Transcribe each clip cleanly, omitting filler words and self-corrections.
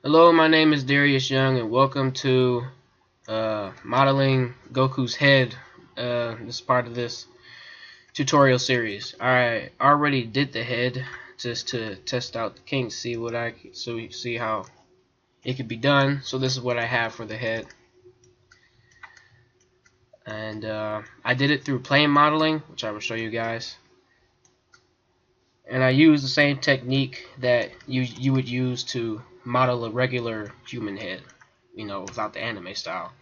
Hello, my name is Darius Young, and welcome to modeling Goku's head. This is part of this tutorial series. I already did the head just to test out the kinks, see how it could be done. So this is what I have for the head, and I did it through plane modeling, which I will show you guys. And I use the same technique that you would use to model a regular human head, without the anime style.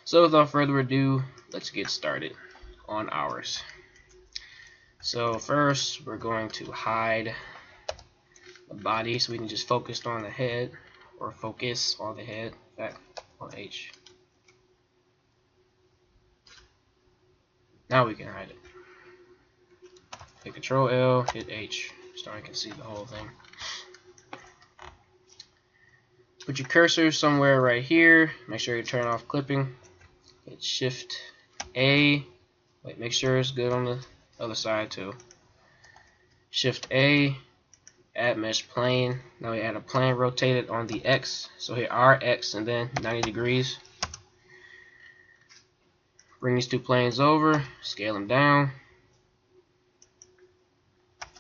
So without further ado, let's get started on ours. So first, we're going to hide the body so we can just focus on the head, or focus on the head. Back on H. Now we can hide it. Hit Control L, hit H, so I can see the whole thing. Put your cursor somewhere right here. Make sure you turn off clipping. Hit Shift A. Wait, make sure it's good on the other side too. Shift A. Add mesh plane. Now we add a plane rotated on the X. So hit RX and then 90 degrees. Bring these two planes over. Scale them down.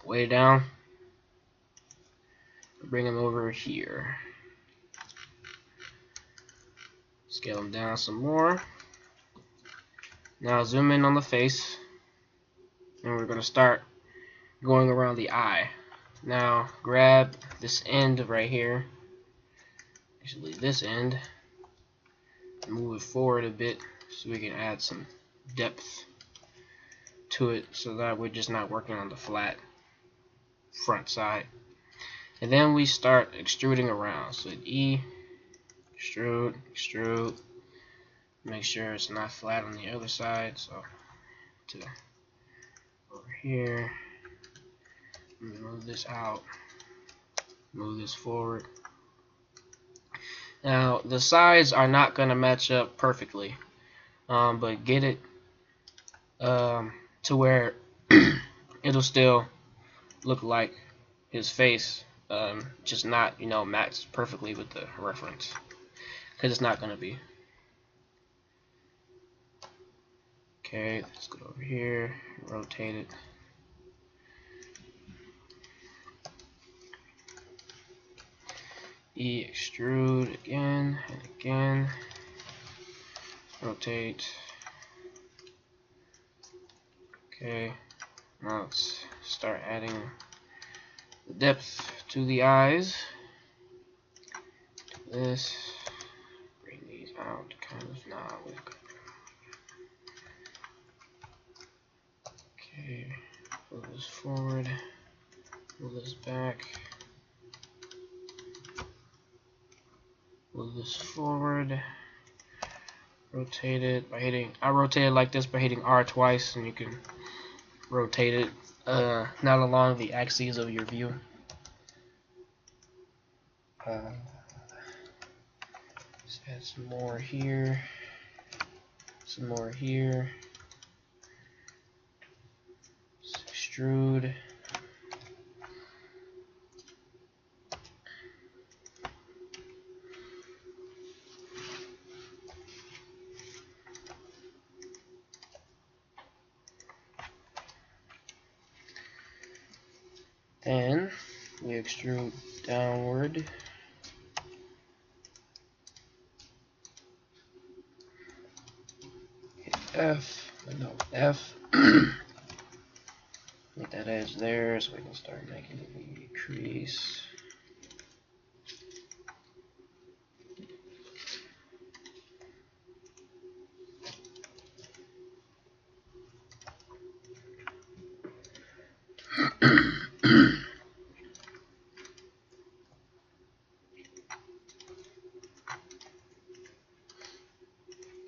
Way down. Bring them over here. Scale them down some more. Now zoom in on the face, and we're going to start going around the eye. Now grab this end right here, actually this end, and move it forward a bit so we can add some depth to it, so that we're just not working on the flat front side. And then we start extruding around. So E, extrude, extrude. Make sure it's not flat on the other side. So to over here, move this out, move this forward. Now the sides are not going to match up perfectly, but get it to where it'll still look like his face, just not matched perfectly with the reference, because it's not going to be. Okay, let's go over here, rotate it. E, extrude again and again. Rotate. Okay, now let's start adding the depth to the eyes. Do this. Bring these out, kind of now. Okay, move this forward, move this back, move this forward, rotate it by hitting, I rotate it like this by hitting R twice, and you can rotate it not along the axes of your view. Let's add some more here, some more here. Extrude. Then we extrude downward. Hit F, no, F. Make that edge there so we can start making the crease.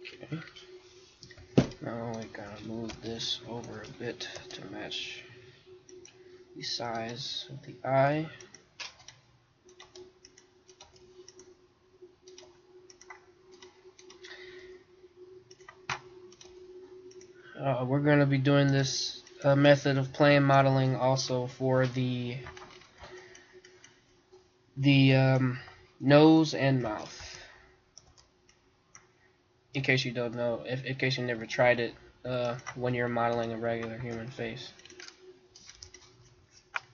Okay. Now we gotta move this over a bit to match the size of the eye. We're going to be doing this method of plane modeling also for the nose and mouth. In case you don't know, in case you never tried it when you're modeling a regular human face.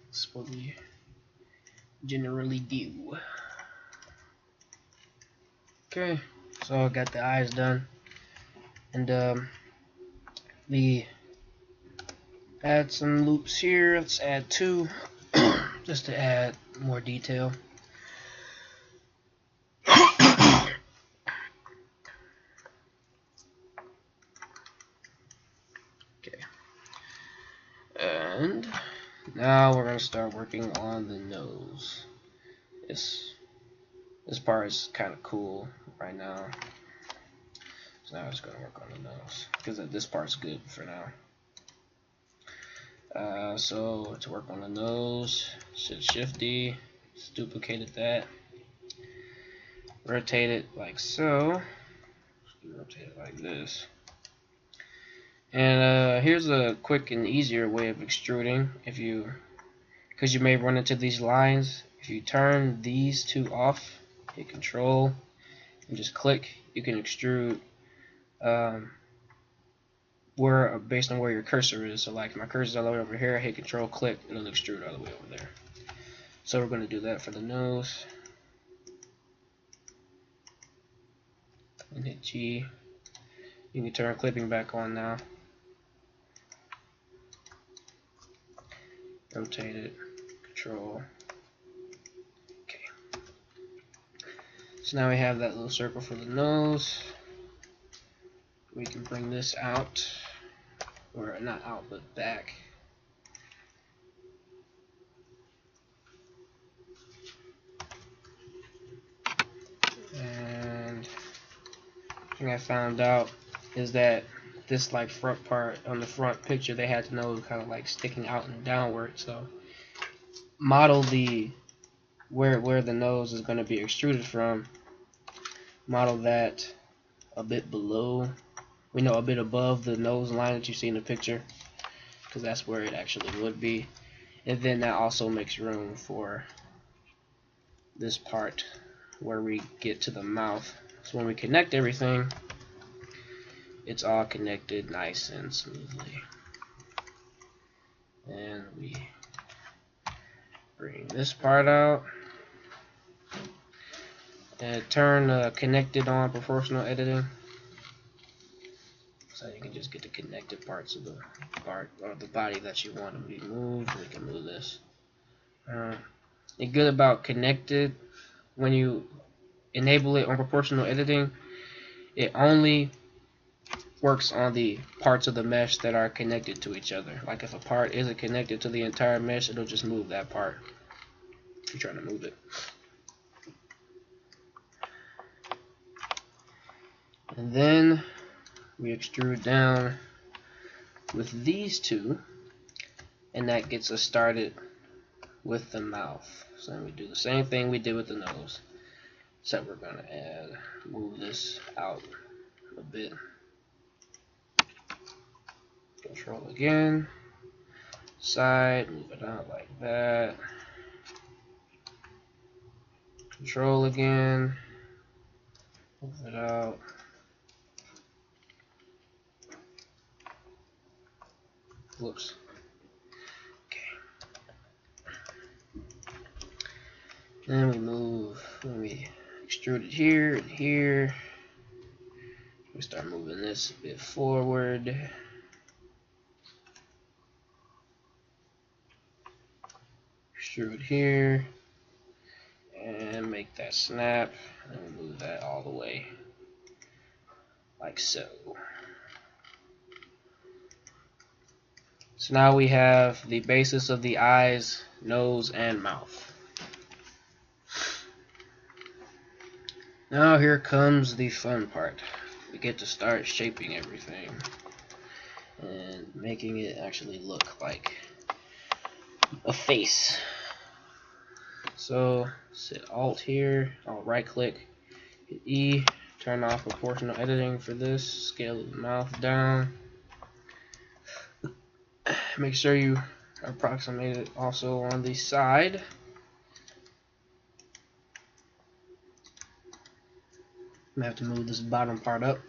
That's what we generally do. Okay, so I got the eyes done, and we add some loops here. Let's add 2 just to add more detail. Okay, and now we're going to start working on the nose. This part is kind of cool right now. So now I'm just going to work on the nose, because this part's good for now. So to work on the nose, Shift D, just duplicated that, rotate it like so, rotate it like this. And here's a quick and easier way of extruding, because you may run into these lines. If you turn these 2 off, hit Control and just click, you can extrude based on where your cursor is. So like my cursor's all the way over here, I hit Control, click, and it'll extrude all the way over there. So we're going to do that for the nose. And hit G. You can turn clipping back on now. Rotate it, Control. Okay. So now we have that little circle for the nose. We can bring this out, or not out, but back. And the thing I found out is that this like front part on the front picture, they had the nose kind of like sticking out and downward. So model where the nose is going to be extruded from. Model that a bit below. A bit above the nose line that you see in the picture, because that's where it actually would be. And then that also makes room for this part where we get to the mouth. So when we connect everything, it's all connected nice and smoothly. And we bring this part out and turn connected on proportional editing. So you can just get the connected parts of the part or the body that you want to be moved. We can move this. The good about connected, when you enable it on proportional editing, it only works on the parts of the mesh that are connected to each other. Like if a part isn't connected to the entire mesh, it'll just move that part if you're trying to move it. And then we extrude down with these 2, and that gets us started with the mouth. So we do the same thing we did with the nose, except we're going to move this out a bit. Control again, side, move it out like that. Control again, move it out. Whoops. Okay. Then we extrude it here and here. We start moving this a bit forward. Extrude here. And make that snap. And move that all the way. Like so. So now we have the basis of the eyes, nose, and mouth. Now here comes the fun part. We get to start shaping everything and making it actually look like a face. So sit Alt here, I'll right click, hit E, turn off proportional editing for this, scale the mouth down. Make sure you approximate it also on the side. gonna have to move this bottom part up.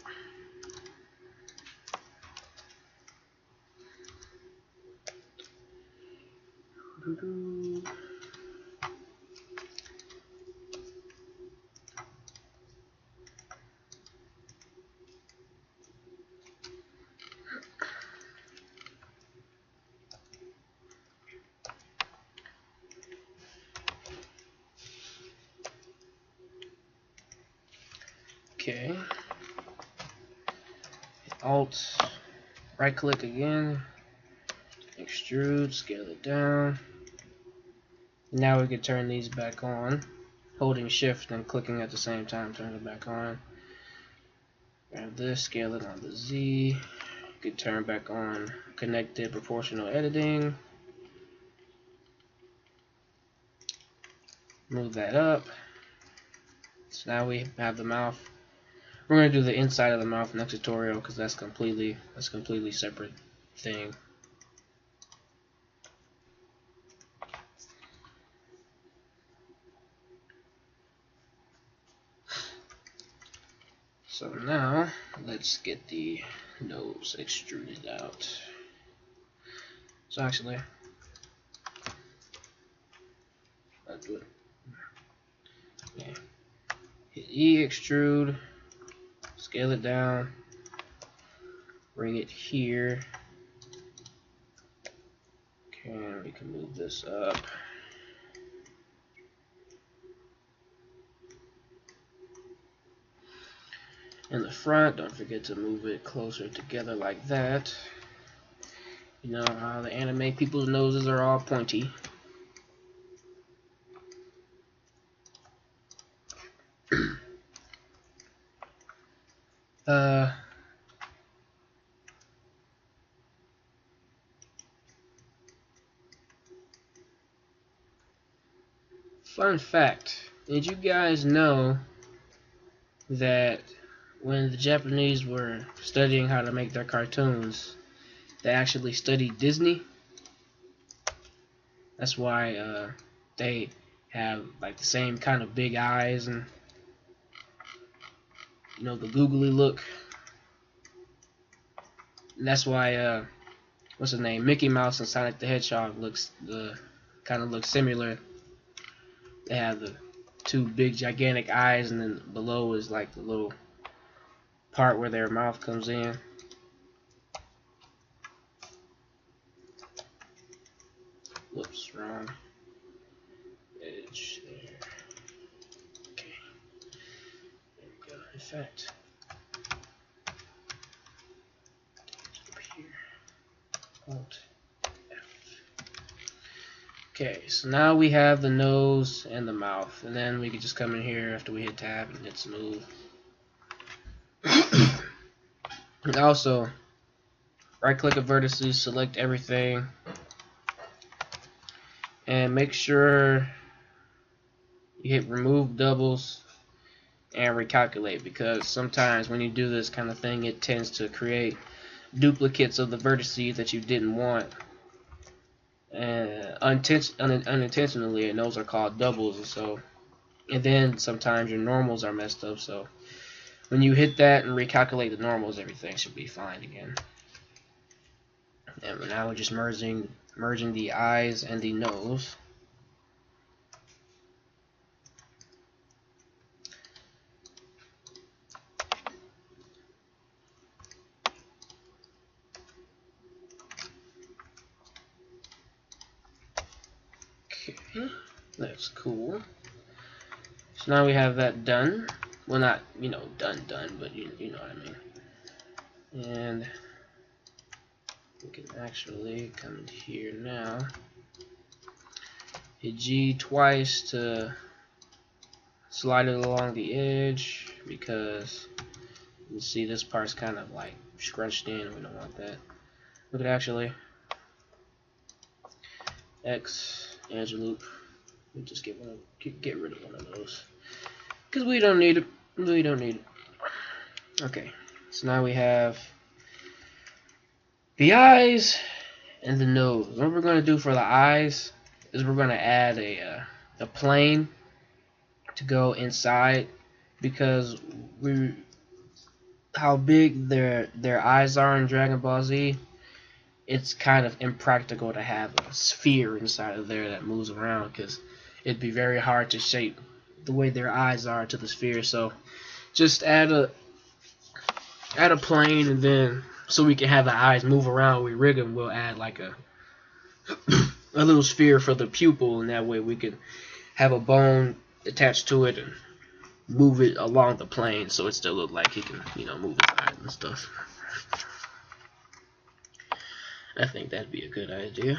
Okay. Alt, right click again, extrude, scale it down. Now we can turn these back on. Holding shift and clicking at the same time, turn it back on. Grab this, scale it on the Z. You can turn back on connected proportional editing. Move that up. So now we have the mouth. We're going to do the inside of the mouth next tutorial because that's completely separate thing. So now let's get the nose extruded out. So actually, I'll do it. Okay. Hit E, extrude, scale it down, bring it here. Okay, we can move this up. In the front, don't forget to move it closer together like that. You know how the anime people's noses are all pointy. Fun fact, did you guys know that when the Japanese were studying how to make their cartoons, they actually studied Disney? That's why they have like the same kind of big eyes and, you know, the googly look. And that's why what's his name, Mickey Mouse and Sonic the Hedgehog kind of look similar. They have the two big gigantic eyes, and then below is like the little part where their mouth comes in. Whoops, wrong edge there. Okay, there we go. In fact, up here. Alt F. Okay, so now we have the nose and the mouth, and then we can just come in here after we hit tab and hit smooth. And also, right click at vertices, select everything, and make sure you hit remove doubles and recalculate, because sometimes when you do this kind of thing, it tends to create duplicates of the vertices that you didn't want, and unintentionally, and those are called doubles. And then sometimes your normals are messed up, so when you hit that and recalculate the normals, everything should be fine again. And now we're just merging the eyes and the nose. Okay, that's cool. So now we have that done. Well, not, you know, done, but you know what I mean. And we can actually come in here now. Hit G twice to slide it along the edge, because you see this part's kind of like scrunched in, and we don't want that. We could actually X edge loop. We just get rid of one of those, because we don't need it. We don't need it. Okay, so now we have the eyes and the nose. What we're going to do for the eyes is we're going to add a plane to go inside because how big their eyes are in Dragon Ball Z, it's kind of impractical to have a sphere inside of there that moves around, because it'd be very hard to shape the way their eyes are to the sphere. So just add a plane, and then so we can have the eyes move around, we rig them, we'll add like a little sphere for the pupil, and that way we can have a bone attached to it and move it along the plane so it still look like he can, move his eyes and stuff. I think that'd be a good idea.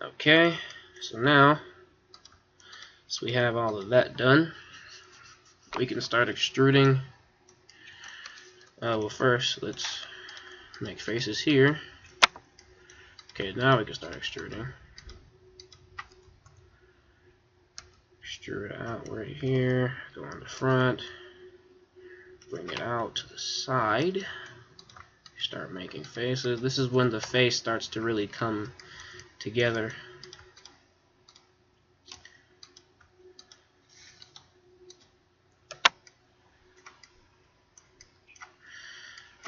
Okay, so now, so we have all of that done, we can start extruding. Well, first let's make faces here. Okay, now we can start extruding. Extrude out right here, go on the front, bring it out to the side, start making faces. This is when the face starts to really come together.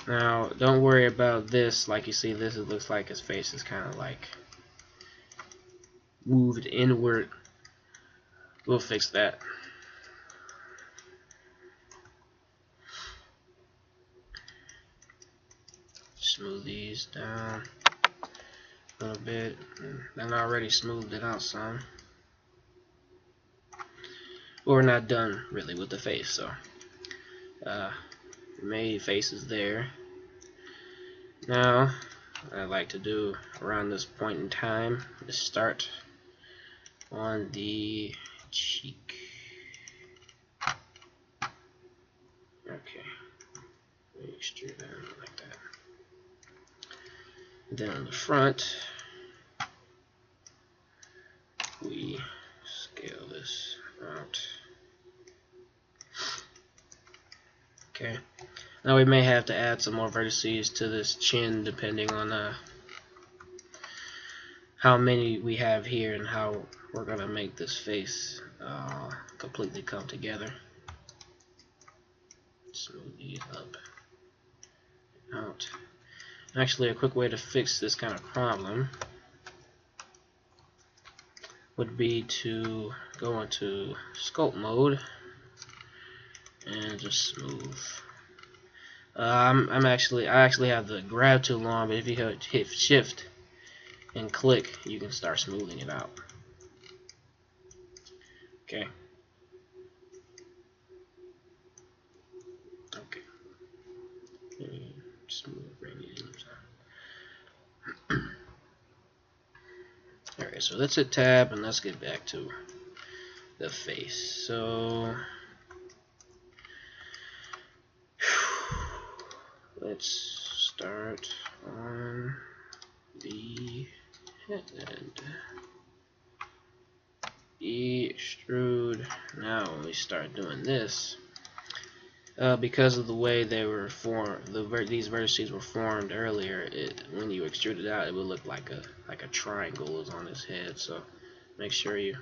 Now, don't worry about this. Like you see, this, it looks like his face is kind of like moved inward. We'll fix that. Smooth these down a little bit. And I already smoothed it out some. We're not done really with the face, so made faces there. Now, what I like to do around this point in time is start on the cheek. Okay, extrude that like that. Then on the front, we scale this out. Okay, now we may have to add some more vertices to this chin depending on how many we have here and how we're gonna make this face completely come together. Smooth these up and out. Actually, a quick way to fix this kind of problem would be to go into sculpt mode and just smooth. I actually have the grab tool on, but if you hit shift and click, you can start smoothing it out. Okay. Okay. Smooth, bring these in. Alright, so let's hit tab and let's get back to the face. So let's start on the head. Extrude. Now when we start doing this, because of the way they were formed, these vertices were formed earlier, when you extrude it out, it would look like a triangle is on his head. So make sure you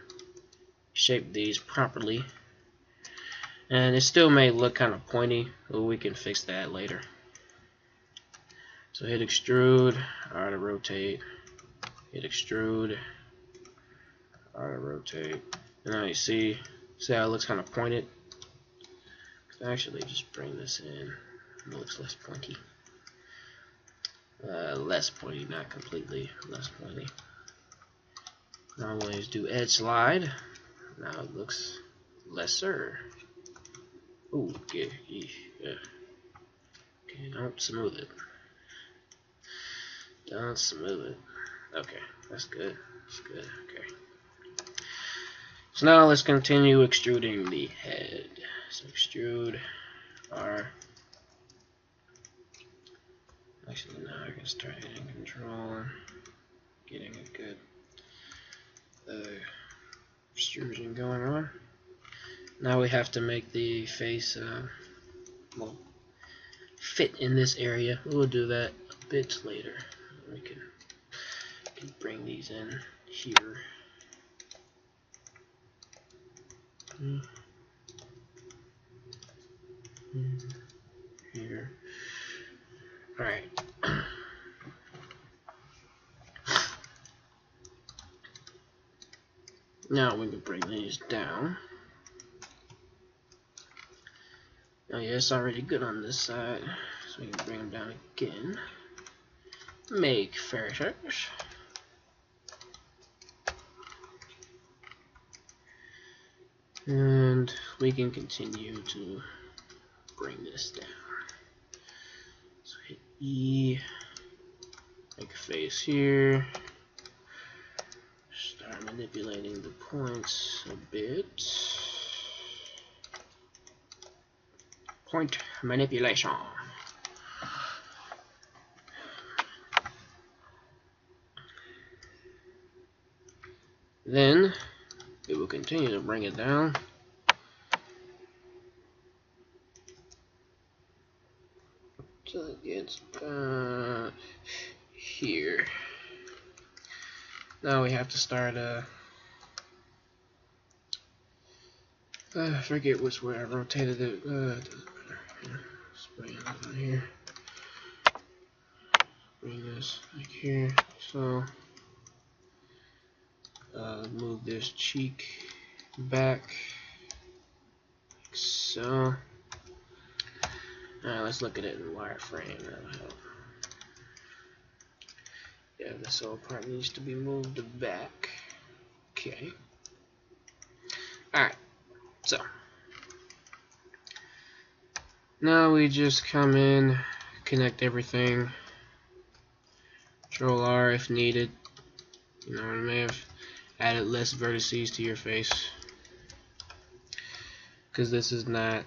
shape these properly. And it still may look kind of pointy, but we can fix that later. So hit extrude, R to rotate, hit extrude, R to rotate. And now you see how it looks kind of pointed? Actually, just bring this in. It looks less pointy. Less pointy, not completely less pointy. Now I'm going to do edge slide. Now it looks lesser. Ooh, okay, yeah. Okay, don't smooth it. Don't smooth it. Okay, that's good. That's good. Okay. So now let's continue extruding the head. So extrude R. Actually, now I can start hitting control and getting a good extrusion going on. Now we have to make the face well, fit in this area. We'll do that a bit later. We can bring these in here. here. Alright. Now we can bring these down. Oh yeah, it's already good on this side, so we can bring them down again. Make filters. And we can continue to bring this down. So hit E, make a face here, start manipulating the points a bit. Point manipulation. Then we will continue to bring it down till it gets here. Now we have to start I forget which way I rotated it. Doesn't matter. Let's bring it down here. Bring this like here. So move this cheek back like so. Alright, let's look at it in wireframe. That'll help. Yeah, this whole part needs to be moved back. Okay. Alright, so now we just come in, connect everything, Control R if needed. You know, I may have added less vertices to your face because this is not,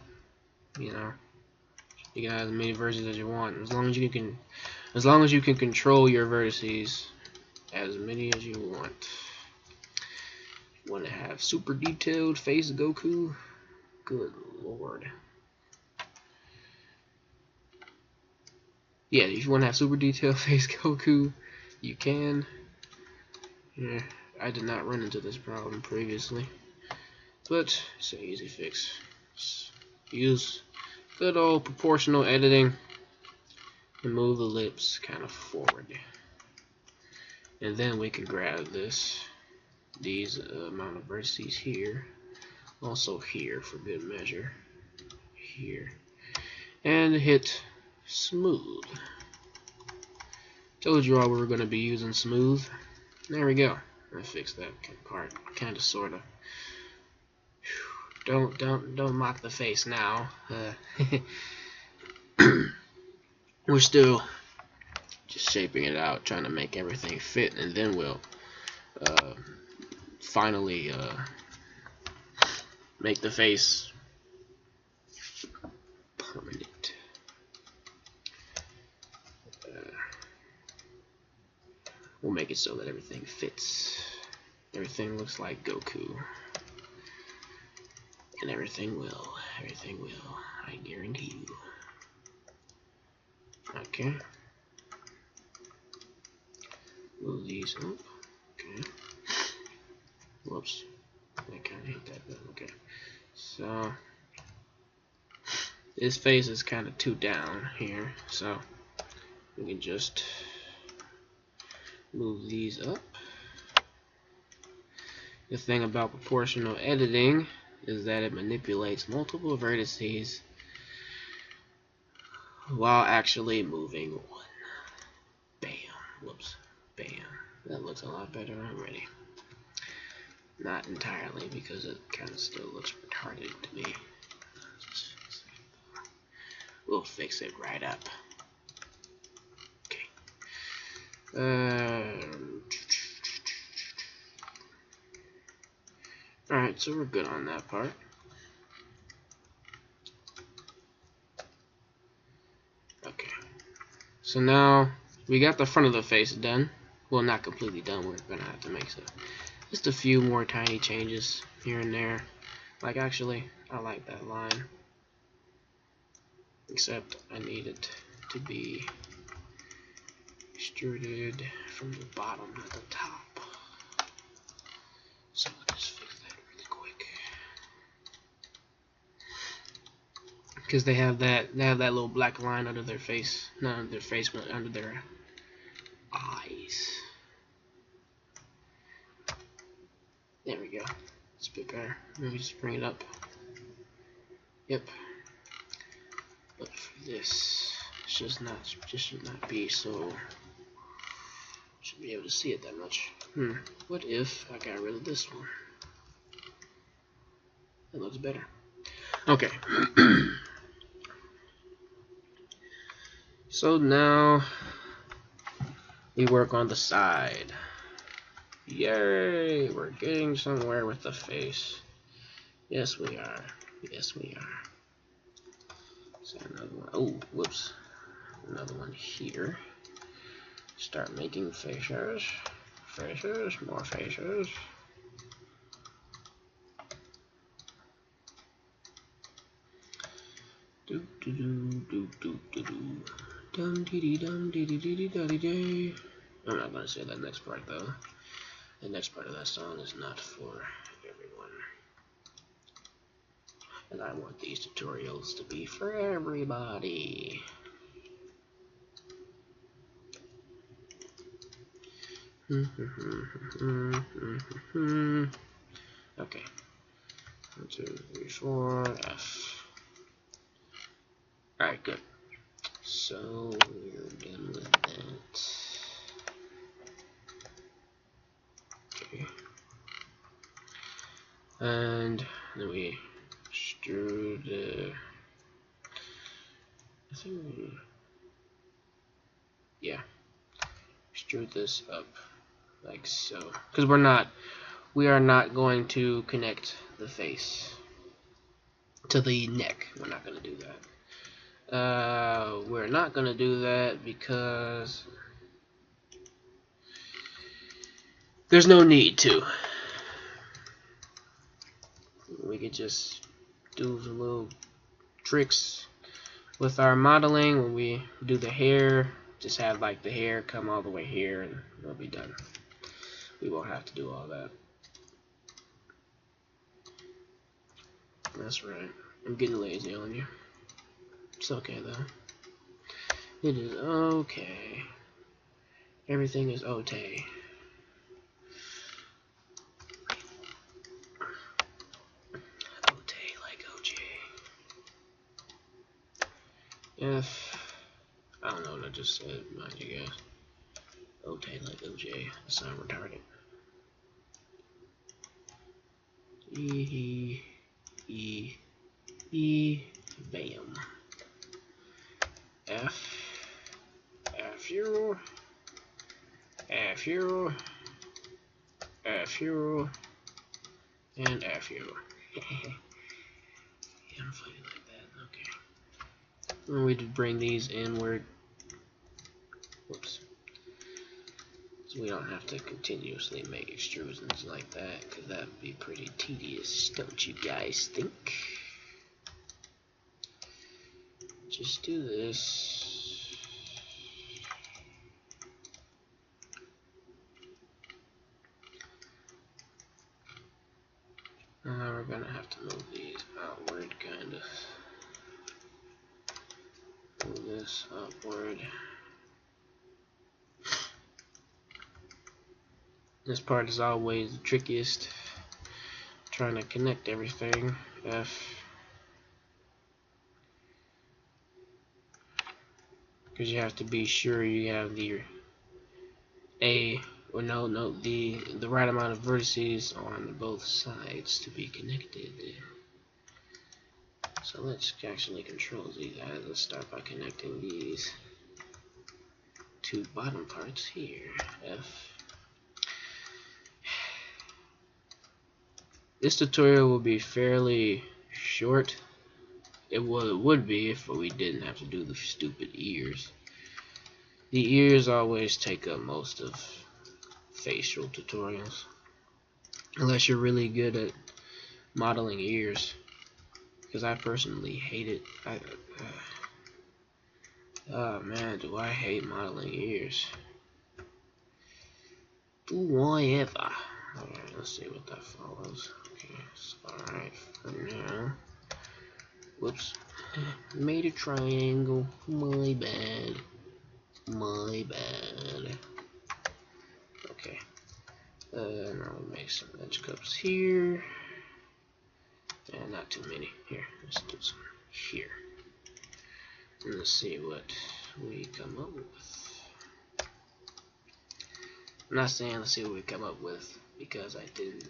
you know, you can have as many vertices as you want as long as you can control your vertices as many as you want. You want to have super detailed face Goku? Good lord. Yeah, if you want to have super detailed face Goku, you can. Yeah, I did not run into this problem previously, but it's an easy fix. Just use good old proportional editing and move the lips kind of forward, and then we can grab these amount of vertices here, also here for good measure, here, and hit smooth. Told you all we were going to be using smooth. There we go. I fixed that part, kind of, sort of. Don't mock the face now. We're still just shaping it out, trying to make everything fit, and then we'll finally make the face permanent. We'll make it so that everything fits. Everything looks like Goku. And everything will. Everything will. I guarantee you. Okay. Move these up. Okay. Whoops. I kind of hit that button. Okay. So this face is kind of too down here. So we can just move these up. The thing about proportional editing is that it manipulates multiple vertices while actually moving one. Bam. Whoops. Bam. That looks a lot better already. Not entirely, because it kind of still looks retarded to me. We'll fix it right up. Alright, so we're good on that part. Okay. So now we got the front of the face done. Well, not completely done. We're gonna have to make just a few more tiny changes here and there. Like, actually, I like that line. Except I need it to be extruded from the bottom to the top. So let's fix that really quick. because they have that little black line under their face, not under their face, but under their eyes. There we go. It's a bit better. Let me just bring it up. Yep. But for this, just should not be so. Should be able to see it that much. What if I got rid of this one? That looks better. Okay. So now we work on the side. Yay! We're getting somewhere with the face. Yes, we are. Yes, we are. So another one. Oh, whoops. Another one here. Start making faces. Faces. More faces. Do do do do do do do. Dum dee dee dum dee dee dee dee dee dee. I'm not gonna say that next part though. The next part of that song is not for everyone. And I want these tutorials to be for everybody. Okay. 1, 2, 3, 4, F. Alright, good. So we're done with that. Okay. And then we extrude I think extrude this up like so. Because we are not going to connect the face to the neck. We're not going to do that. We're not going to do that because there's no need to. We could just do some little tricks with our modeling. When we do the hair, just have like the hair come all the way here and we'll be done. We won't have to do all that. That's right. I'm getting lazy on you. It's okay though. It is okay. Everything is okay. If I don't know what I just said, mind you guys. Okay, like OJ. I sound retarded. Bam. F U, and F U. Yeah, I'm funny like that. Okay. And we did bring these inward. Whoops. So we don't have to continuously make extrusions like that, because that would be pretty tedious, don't you guys think? Just do this. We're gonna have to move these outward, kind of. Move this upward. This part is always the trickiest. Trying to connect everything. F. Because you have to be sure you have the the right amount of vertices on both sides to be connected. So let's actually control these guys. Let's start by connecting these two bottom parts here. F. This tutorial will be fairly short. It would be if we didn't have to do the stupid ears. The ears always take up most of facial tutorials, unless you're really good at modeling ears. Because I personally hate it. Oh man, do I hate modeling ears. Do I ever? Alright, let's see what that follows. Okay, so alright, for now. Whoops. Made a triangle. My bad. My bad. Okay. Now we make some edge cups here. And not too many. Here, let's do some here. And let's see what we come up with. I'm not saying let's see what we come up with because I didn't,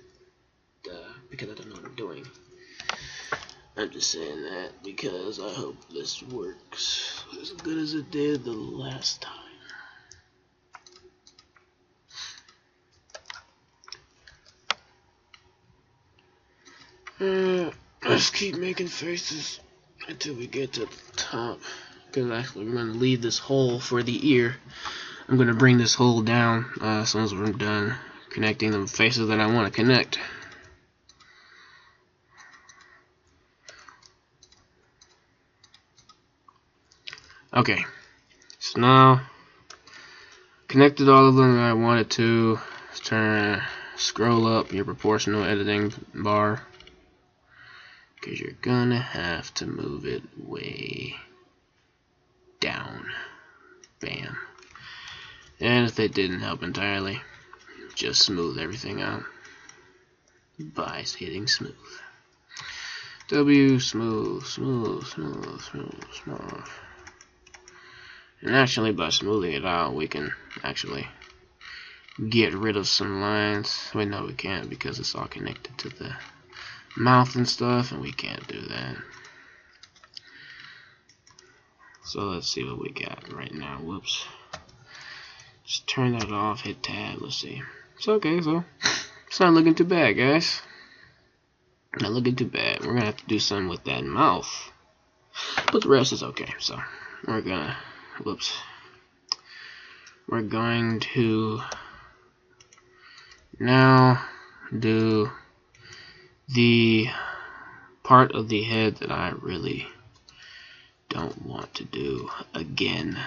because I don't know what I'm doing. I'm just saying that because I hope this works as good as it did the last time. Let's keep making faces until we get to the top. Because actually we're going to leave this hole for the ear. I'm going to bring this hole down as soon as we're done connecting the faces that I want to connect. Okay, so now connected all of them that I wanted to. Scroll up your proportional editing bar because you're gonna have to move it way down. Bam. And if that didn't help entirely, just smooth everything out by hitting smooth. W, smooth, smooth, smooth, smooth, smooth. And actually by smoothing it out we can actually get rid of some lines. Wait, no, we can't because it's all connected to the mouth and stuff, and we can't do that. So let's see what we got right now. Whoops. Just turn that off, hit tab, let's see. It's okay, so it's not looking too bad, guys. Not looking too bad. We're gonna have to do something with that mouth, but the rest is okay. So we're gonna, whoops. We're going to now do the part of the head that I really don't want to do again,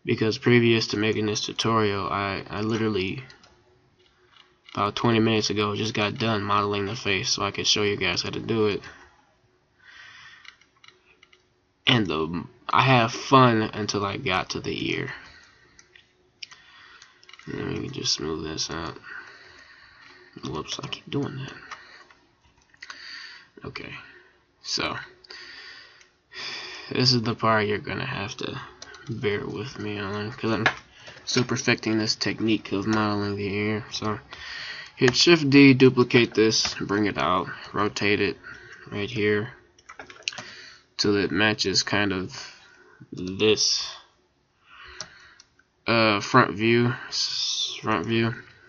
because previous to making this tutorial I literally about 20 minutes ago just got done modeling the face so I could show you guys how to do it, and I have fun until I got to the ear. And we can just smooth this out. Whoops, I keep doing that. Okay, so this is the part you're gonna have to bear with me on because I'm still perfecting this technique of modeling the ear. So hit Shift D, duplicate this, bring it out, rotate it right here till it matches kind of this front view,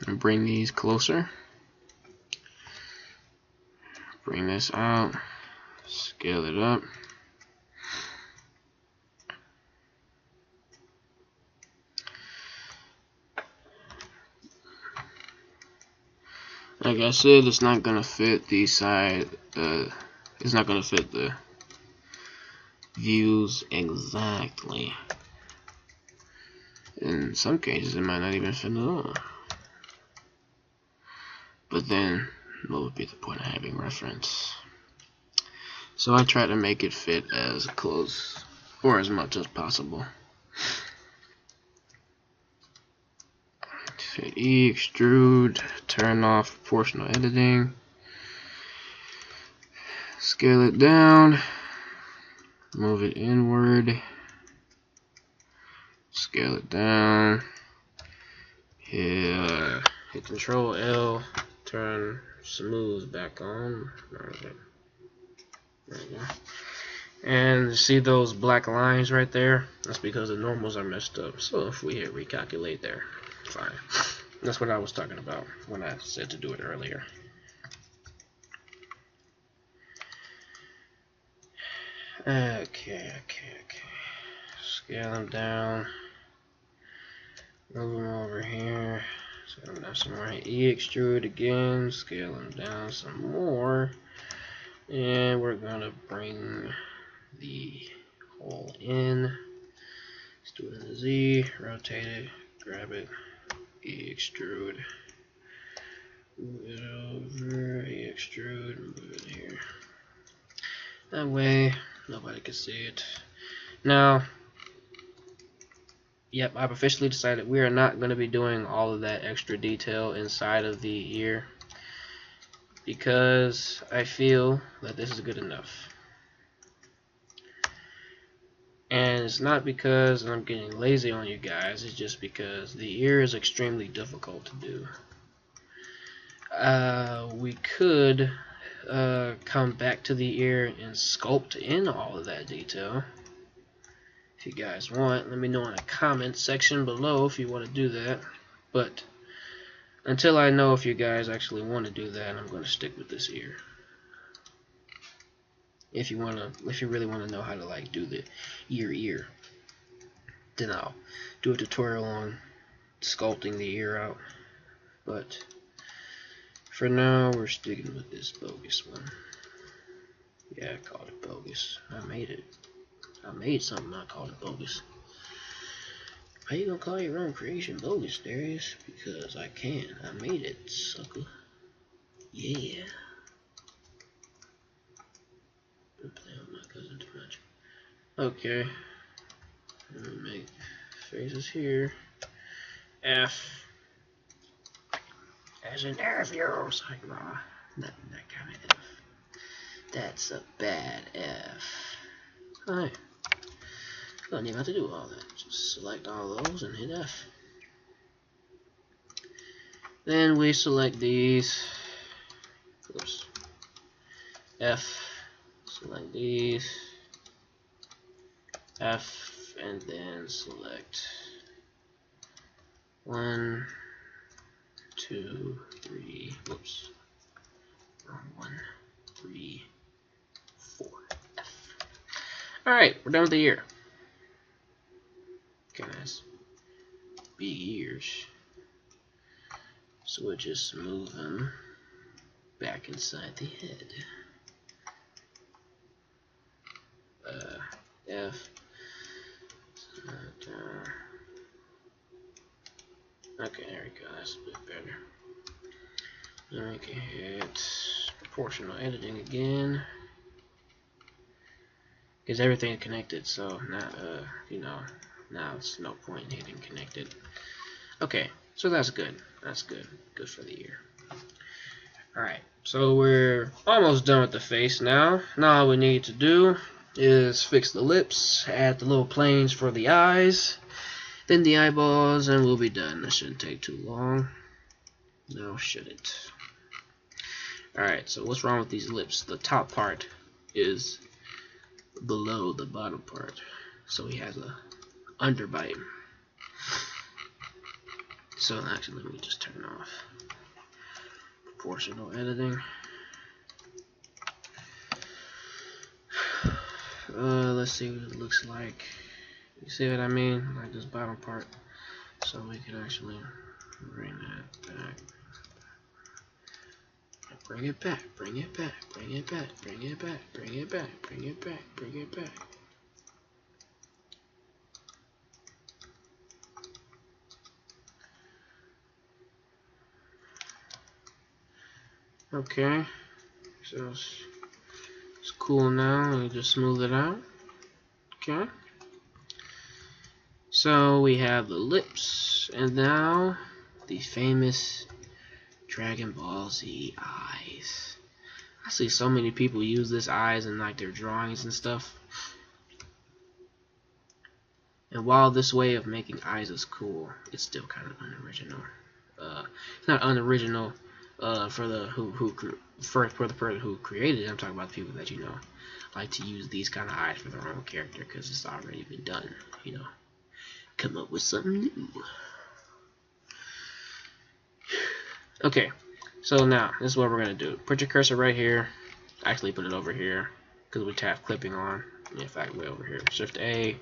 and bring these closer. Bring this out, scale it up. Like I said, it's not gonna fit the side. It's not gonna fit the views exactly. In some cases, it might not even fit at all. But then, what would be the point of having reference? So I try to make it fit as close or as much as possible. Hit E, extrude, turn off proportional editing, scale it down, move it inward, scale it down, hit Control L, turn smooth back on. There we go. And see those black lines right there? That's because the normals are messed up. So if we hit recalculate there, fine. That's what I was talking about when I said to do it earlier. Okay. Scale them down. Move them over here. Scale them down some more. E extrude again. Scale them down some more. And we're gonna bring the hole in. Let's do it in a Z. Rotate it. Grab it. E extrude. Move it over. E extrude. Move it here. That way nobody can see it. Now, yep, I've officially decided we are not going to be doing all of that extra detail inside of the ear, because I feel that this is good enough. And it's not because I'm getting lazy on you guys, it's just because the ear is extremely difficult to do. We could come back to the ear and sculpt in all of that detail. If you guys want, let me know in the comment section below if you want to do that. But until I know if you guys actually want to do that, I'm going to stick with this ear. If you really want to know how to like do the ear, then I'll do a tutorial on sculpting the ear out. But for now, we're sticking with this bogus one. Yeah, I called it bogus. I made it. I made something, I called it bogus. How you gonna call your own creation bogus, Darius? Because I can. I made it, sucker. Yeah. Been playing with my cousin too much. Okay. Let me make faces here. F. As an F, you're like, nah, not that kind of F. That's a bad F. Alright. Don't even have to do all that. Just select all those and hit F. Then we select these. Oops. F. Select these. F. And then select 1, 2, 3. Whoops. Wrong 1, 3, 4. F. Alright, we're done with the ear. Guys, big ears. So we'll just move them back inside the head. F. Okay, there we go. That's a bit better. Then we can hit proportional editing again, because everything's connected. So now, now it's no point in hitting connected. Okay, so that's good. That's good. Good for the ear. Alright, so we're almost done with the face now. Now all we need to do is fix the lips, add the little planes for the eyes, then the eyeballs, and we'll be done. That shouldn't take too long. No, should it? Alright, so what's wrong with these lips? The top part is below the bottom part, so he has a underbite. So actually, let me just turn off proportional editing. Let's see what it looks like. You see what I mean? Like this bottom part. So we can actually bring that back. Bring it back, bring it back, bring it back, bring it back, bring it back, bring it back, bring it back. Okay, so it's cool now. Let me just smooth it out. Okay. So we have the lips, and now the famous Dragon Ball Z eyes. I see so many people use this eyes in like their drawings and stuff. And while this way of making eyes is cool, it's still kind of unoriginal. It's not unoriginal for the for the person who created it. I'm talking about the people that like to use these kind of eyes for their own character because it's already been done. Come up with something new. Okay, so now this is what we're gonna do. Put your cursor right here. Actually, put it over here because we tap clipping on. In fact, way over here. Shift A.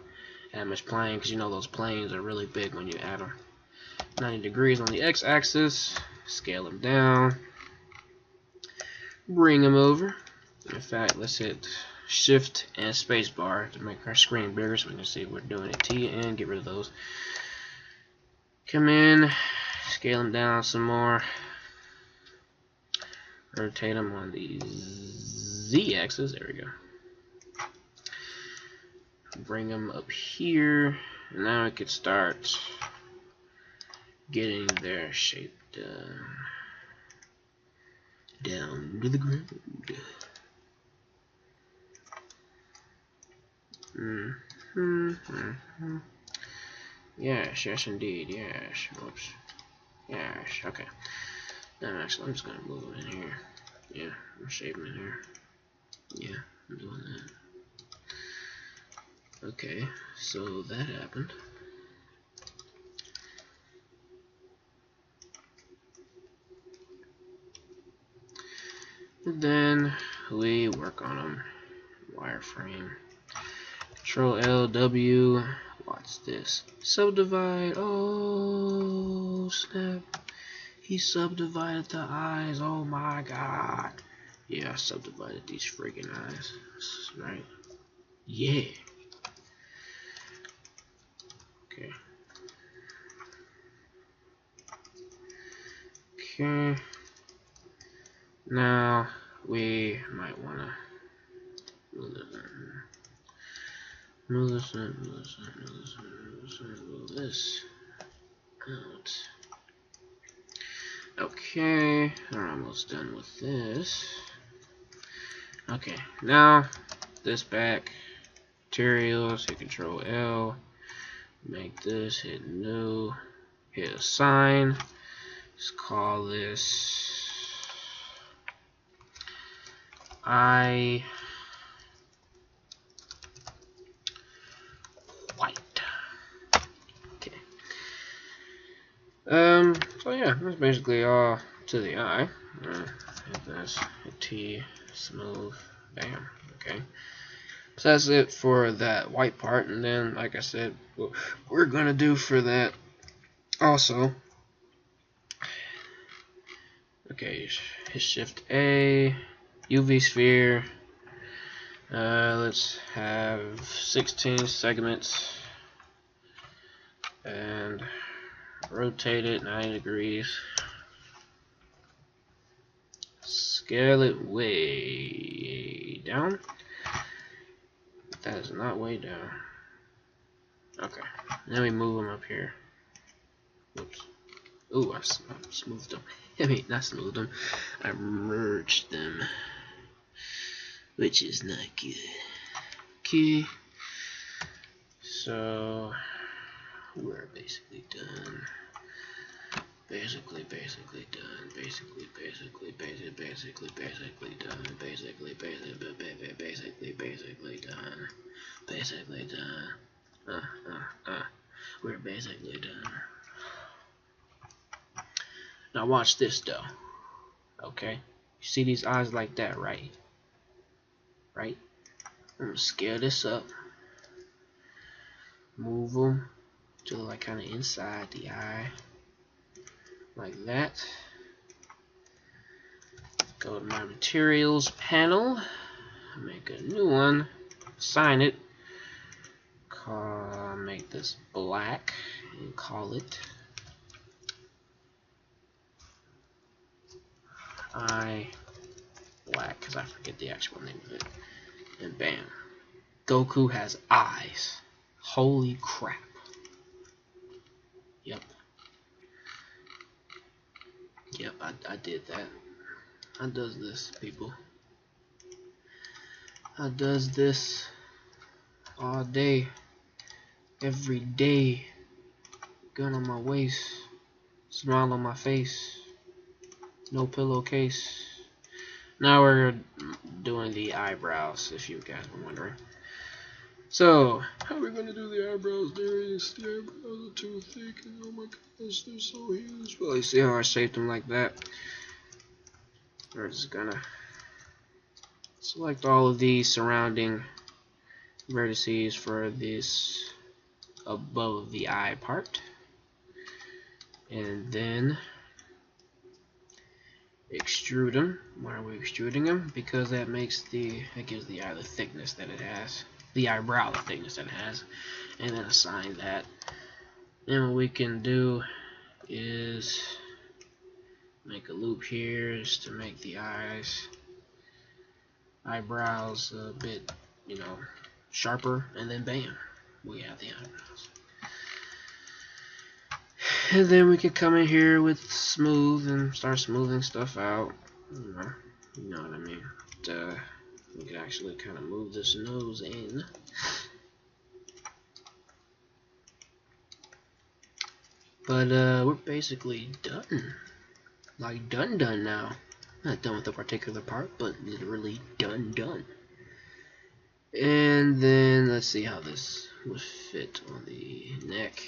Add much plane, because those planes are really big when you add them. 90 degrees on the x-axis. Scale them down. Bring them over. In fact, let's hit Shift and Spacebar to make our screen bigger so we can see what we're doing. T and get rid of those. Come in, scale them down some more. Rotate them on the Z-axis. There we go. bring them up here. And now I could start getting their shape done. Down to the ground. Yes, yes indeed, yes. Oops. Yes, okay. Now actually I'm just gonna move it in here. Yeah, I'm shaping it here. Yeah, I'm doing that. Okay, so that happened. And then we work on them. Wireframe. Control LW. Watch this. Subdivide. Oh snap. He subdivided the eyes. Oh my god. Yeah, I subdivided these freaking eyes. Right? Yeah. Okay. Okay. Now we might wanna move this in. Move this in, move this in, move this in, move this in, move this out. Okay, we're almost done with this. Okay, now this back. Materials, hit Control L. Make this, hit new, hit assign. Let's call this I white. Okay. So yeah, that's basically all to the eye. Hit this, hit T, smooth, bam. Okay. So that's it for that white part, and then, like I said, what we're gonna do for that also. Okay, hit Shift A, UV sphere. Let's have 16 segments and rotate it 90 degrees. Scale it way down. That is not way down. Okay, then we move them up here. Oops. Ooh, I smoothed them. I mean, not smoothed them. I merged them, which is not good. Okay, so we're basically done. Basically done. Basically done. Basically done. Basically done. We're basically done. Now watch this though. Okay, you see these eyes like that, right? Right? I'm gonna scale this up. Move them to like kind of inside the eye, like that. Go to my materials panel, make a new one, assign it, make this black, and call it eye black, because I forget the actual name of it. And bam, Goku has eyes. Holy crap. Yep. Yep, I did that. I does this, people. I does this all day, every day. Gun on my waist, smile on my face, no pillowcase. Now we're doing the eyebrows, if you guys were wondering. So, how are we going to do the eyebrows, Darius? The eyebrows are too thick, and oh my gosh, they're so huge. Well, you see how I shaped them like that? We're just gonna select all of the surrounding vertices for this above the eye part, and then extrude them. Why are we extruding them? Because that gives the eye the thickness that it has, the eyebrow the thickness that it has, and then assign that. And what we can do is make a loop here just to make the eyebrows a bit, sharper, and then bam, we have the eyebrows. And then we could come in here with smooth and start smoothing stuff out. You know what I mean. We could actually kind of move this nose in. But we're basically done. Like done now. Not done with a particular part, but literally done. And then let's see how this would fit on the neck.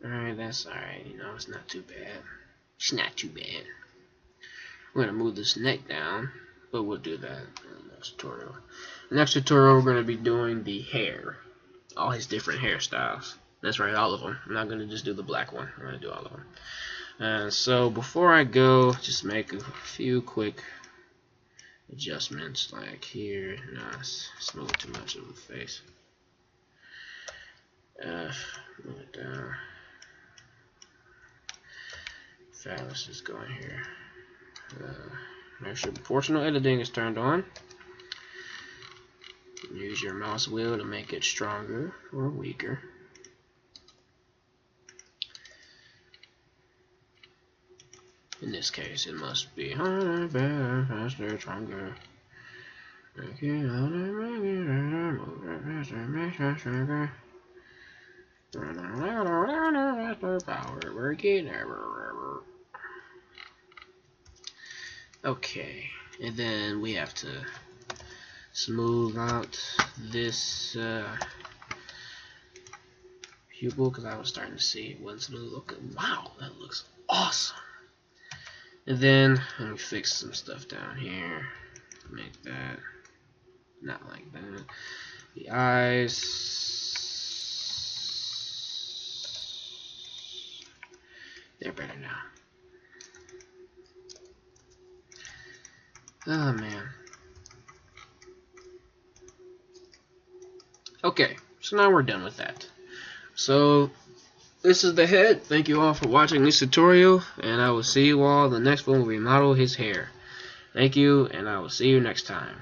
Alright, that's alright, you know, it's not too bad. It's not too bad. We're gonna move this neck down, but we'll do that in the next tutorial. Next tutorial, we're gonna be doing the hair. All his different hairstyles. That's right, all of them. I'm not gonna just do the black one. I'm gonna do all of them. So before I go, just make a few quick adjustments, like here. Nah, smooth too much of the face. Move it down. Let's just go in here. Make sure proportional editing is turned on. Use your mouse wheel to make it stronger or weaker. In this case, it must be harder, better, faster, stronger. Make it harder, make it harder, move it faster, make it stronger. Power working. Okay, and then we have to smooth out this pupil because I was starting to see it wasn't smooth. Okay, wow, that looks awesome. And then let me fix some stuff down here. Make that not like that. The eyes. They're better now. Oh man. Okay, so now we're done with that. So this is the head. Thank you all for watching this tutorial, and I will see you all in the next one where we model his hair. Thank you, and I will see you next time.